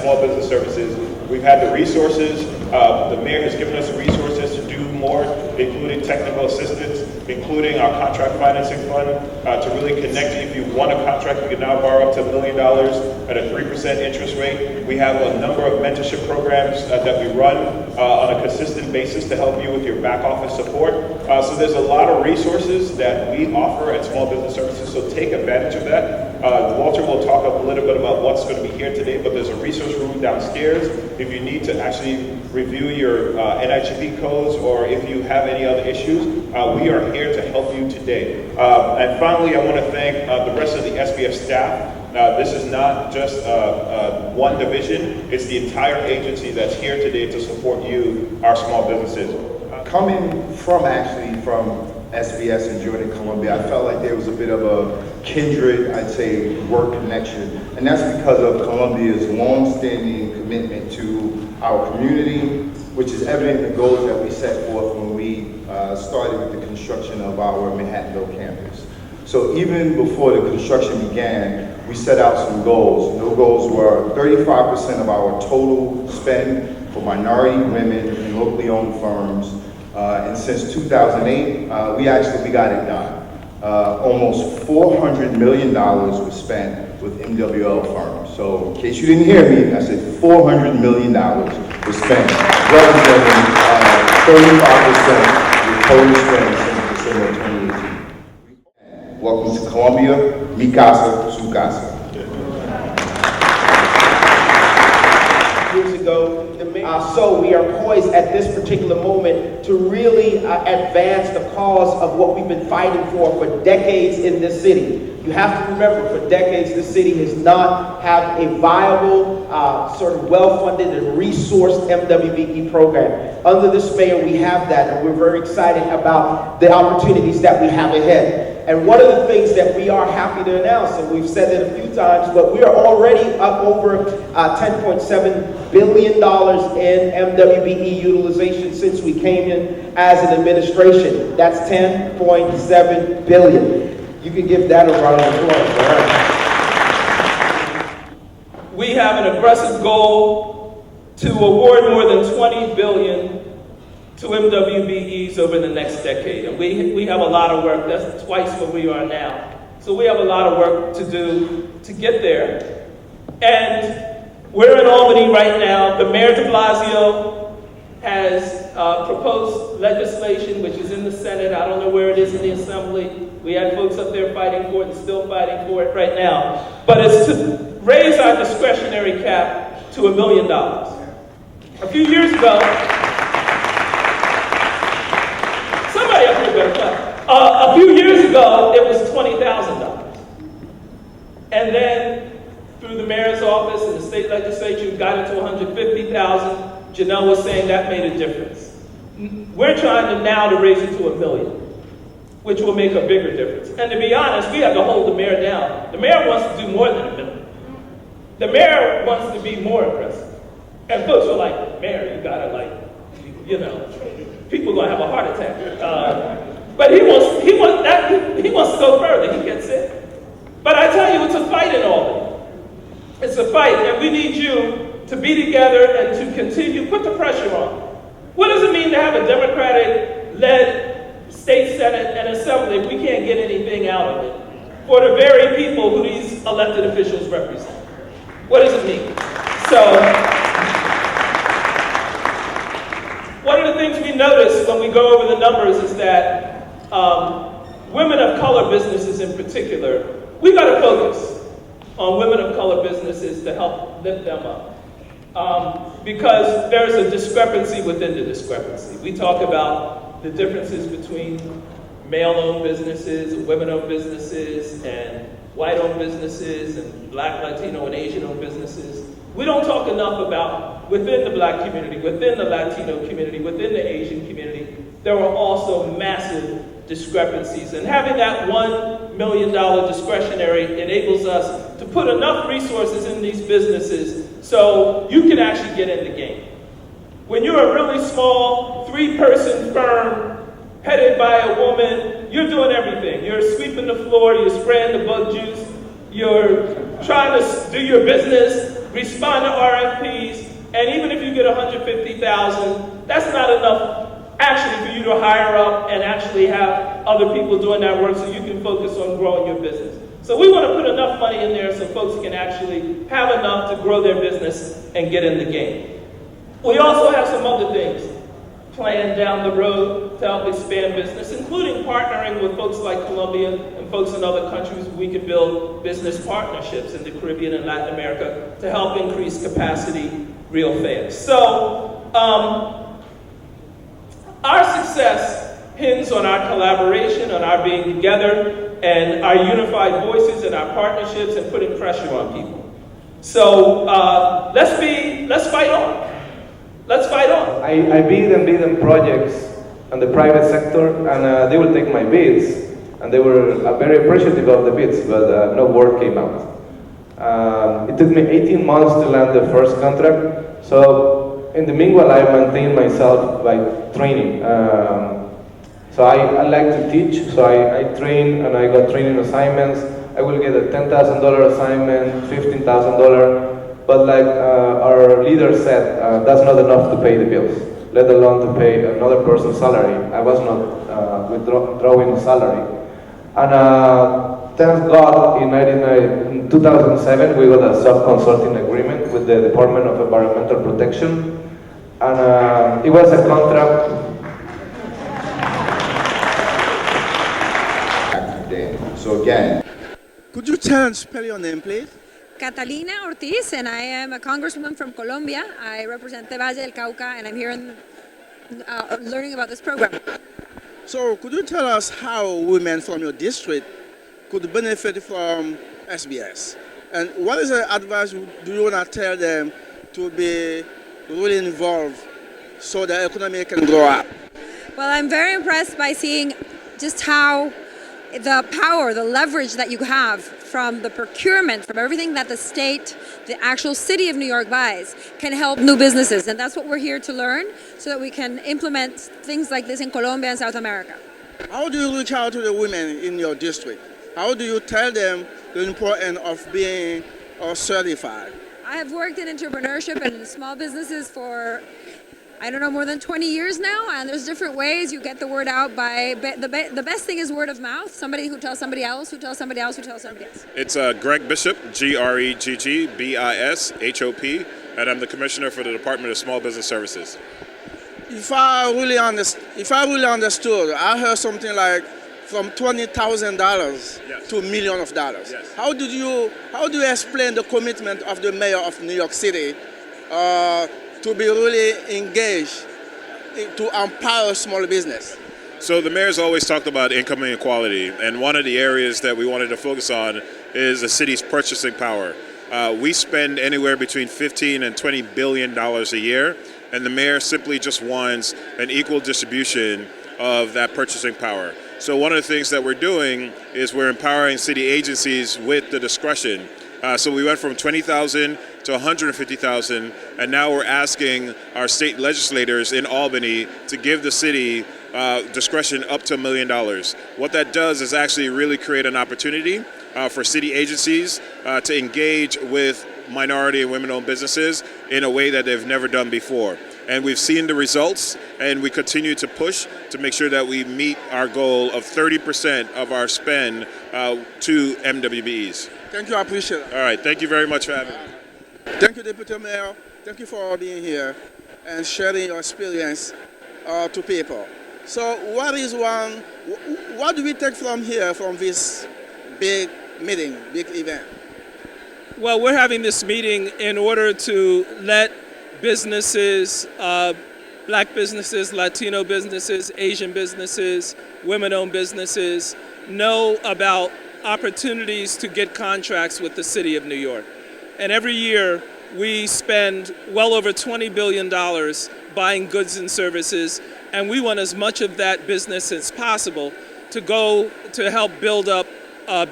small business services. We've had the resources. The mayor has given us the resources to do more, including technical assistance, including our contract financing fund, to really connect you. If you want a contract, you can now borrow up to $1 million at a 3% interest rate. We have a number of mentorship programs that we run on a consistent basis to help you with your back office support. So there's a lot of resources that we offer at Small Business Services, so take advantage of that. Walter will talk a little bit about what's going to be here today, but there's a resource room downstairs if you need to actually review your NIGP codes, or if you have any other issues. We are here to help you today. And finally, I want to thank the rest of the SBF staff. This is not just one division, it's the entire agency that's here today to support you, our small businesses. Coming from SBS and Jordan, Columbia, I felt like there was a bit of a kindred, I'd say, work connection. And that's because of Columbia's long-standing commitment to our community, which is evident in the goals that we set forth when we started with the construction of our Manhattanville campus. So even before the construction began, we set out some goals. Those goals were 35% of our total spend for minority, women, and locally owned firms. And since 2008, we got it done. Almost $400 million was spent with MWL firms. So in case you didn't hear me, I said $400 million was spent, representing 35% of the total spend since December 2018. Welcome to Columbia, mi casa, su casa. Years ago, so we are poised at this particular moment to really advance the cause of what we've been fighting for decades in this city. You have to remember, for decades, this city has not had a viable, sort of well-funded and resourced MWBE program. Under this mayor, we have that, and we're very excited about the opportunities that we have ahead. And one of the things that we are happy to announce, and we've said it a few times, but we are already up over $10.7 billion in MWBE utilization since we came in as an administration. That's $10.7 billion. You can give that a round of applause. We have an aggressive goal to award more than $20 billion to MWBEs over the next decade. And we have a lot of work. That's twice where we are now. So we have a lot of work to do to get there. And we're in Albany right now. The Mayor de Blasio has proposed legislation which is in the Senate. I don't know where it is in the Assembly. We had folks up there fighting for it and still fighting for it right now. But it's to raise our discretionary cap to $1 million. A few years ago, a few years ago, it was $20,000. And then, through the mayor's office and the state legislature, we got it to $150,000. Janelle was saying that made a difference. We're trying now to raise it to $1 million, which will make a bigger difference. And to be honest, we have to hold the mayor down. The mayor wants to do more than $1 million. The mayor wants to be more aggressive. And folks are like, Mayor, you gotta people are gonna have a heart attack. But he wants to go further. He gets it. But I tell you, it's a fight in Albany. It's a fight, and we need you to be together and to continue, put the pressure on. What does it mean to have a Democratic-led state Senate and Assembly if we can't get anything out of it for the very people who these elected officials represent? What does it mean? So, one of the things we notice when we go over the numbers is that women of color businesses in particular, we got to focus on women of color businesses to help lift them up. Because there's a discrepancy within the discrepancy. We talk about the differences between male-owned businesses, women-owned businesses, and white-owned businesses, and Black, Latino, and Asian-owned businesses. We don't talk enough about within the Black community, within the Latino community, within the Asian community, there are also massive discrepancies. And having that $1 million discretionary enables us to put enough resources in these businesses so you can actually get in the game. When you're a really small 3-person firm headed by a woman, you're doing everything. You're sweeping the floor, you're spraying the bug juice, you're trying to do your business, respond to RFPs, and even if you get 150,000, that's not enough actually for you to hire up and actually have other people doing that work so you can focus on growing your business. So we want to put enough money in there so folks can actually have enough to grow their business and get in the game. We also have some other things planned down the road to help expand business, including partnering with folks like Colombia and folks in other countries where we can build business partnerships in the Caribbean and Latin America to help increase capacity real fast. So our success hinges on our collaboration, on our being together, and our unified voices and our partnerships and putting pressure on people. So let's fight on. Let's fight on. I bid them projects on the private sector, and they will take my bids, and they were very appreciative of the bids, but no work came out. It took me 18 months to land the first contract, so in the meanwhile I maintained myself by training. So I like to teach, so I train and I got training assignments. I will get a $10,000 assignment, $15,000, but like our leader said, that's not enough to pay the bills, let alone to pay another person's salary. I was not withdrawing salary. And thank God, in 2007, we got a sub-consulting agreement with the Department of Environmental Protection, and it was a contract. So again, could you spell your name, please? Catalina Ortiz, and I am a congresswoman from Colombia. I represent the Valle del Cauca, and I'm here learning about this program. So could you tell us how women from your district could benefit from SBS? And what is the advice do you want to tell them to be really involved so the economy can grow up? Well, I'm very impressed by seeing just how the power, the leverage that you have from the procurement, from everything that the state, the actual city of New York buys, can help new businesses. And that's what we're here to learn so that we can implement things like this in Colombia and South America. How do you reach out to the women in your district? How do you tell them the importance of being certified? I have worked in entrepreneurship and in small businesses for, I don't know, more than 20 years now, and there's different ways you get the word out by, the best thing is word of mouth, somebody who tells somebody else, who tells somebody else, who tells somebody else. It's Greg Bishop, GregBishop, and I'm the Commissioner for the Department of Small Business Services. If I really understood, I heard something like from $20,000 Yes. to millions of dollars. Yes. How do you explain the commitment of the mayor of New York City to be really engaged to empower small business? So the mayor's always talked about income inequality, and one of the areas that we wanted to focus on is the city's purchasing power. We spend anywhere between $15 and $20 billion a year, and the mayor simply just wants an equal distribution of that purchasing power. So one of the things that we're doing is we're empowering city agencies with the discretion. So we went from 20,000 to 150,000, and now we're asking our state legislators in Albany to give the city discretion up to $1 million. What that does is actually really create an opportunity for city agencies to engage with minority and women-owned businesses in a way that they've never done before. And we've seen the results, and we continue to push to make sure that we meet our goal of 30% of our spend to MWBEs. Thank you, I appreciate it. All right, thank you very much for having me. Thank you, Deputy Mayor. Thank you for being here and sharing your experience to people. So what do we take from here, from this big meeting, big event? Well, we're having this meeting in order to let businesses, black businesses, Latino businesses, Asian businesses, women-owned businesses know about opportunities to get contracts with the City of New York. And every year we spend well over $20 billion buying goods and services, and we want as much of that business as possible to go to help build up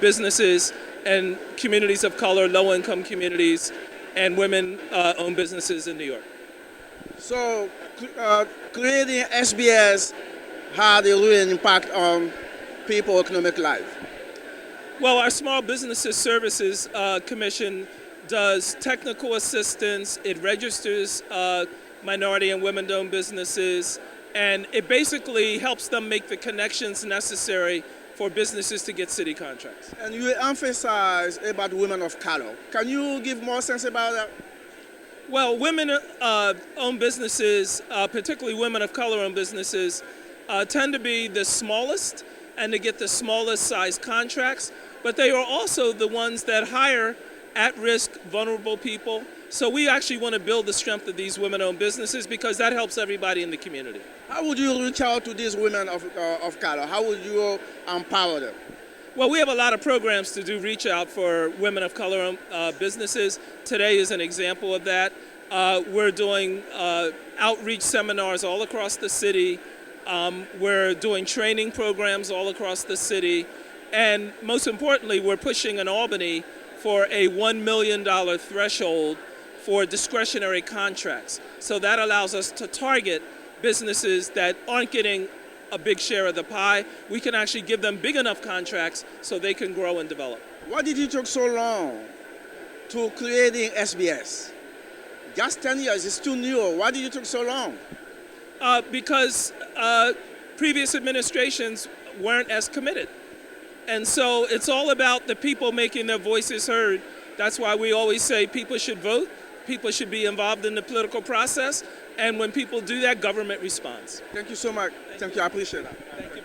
businesses and communities of color, low-income communities, and women-owned businesses in New York. So creating SBS had a real impact on people's economic life. Well, our Small Businesses Services Commission does technical assistance, it registers minority and women-owned businesses, and it basically helps them make the connections necessary for businesses to get city contracts. And you emphasize about women of color. Can you give more sense about that? Well, women-owned businesses, particularly women of color-owned businesses, tend to be the smallest and to get the smallest size contracts, but they are also the ones that hire at-risk, vulnerable people. So we actually want to build the strength of these women-owned businesses because that helps everybody in the community. How would you reach out to these women of color? How would you empower them? Well, we have a lot of programs to do reach out for women of color businesses. Today is an example of that. We're doing outreach seminars all across the city. We're doing training programs all across the city. And most importantly, we're pushing in Albany for a $1 million threshold for discretionary contracts. So that allows us to target businesses that aren't getting a big share of the pie. We can actually give them big enough contracts so they can grow and develop. Why did it take so long to creating SBS? Just 10 years, it's too new. Why did it take so long? Because previous administrations weren't as committed. And so it's all about the people making their voices heard. That's why we always say people should vote, people should be involved in the political process, and when people do that, government responds. Thank you so much. Thank you. I appreciate that. Thank you.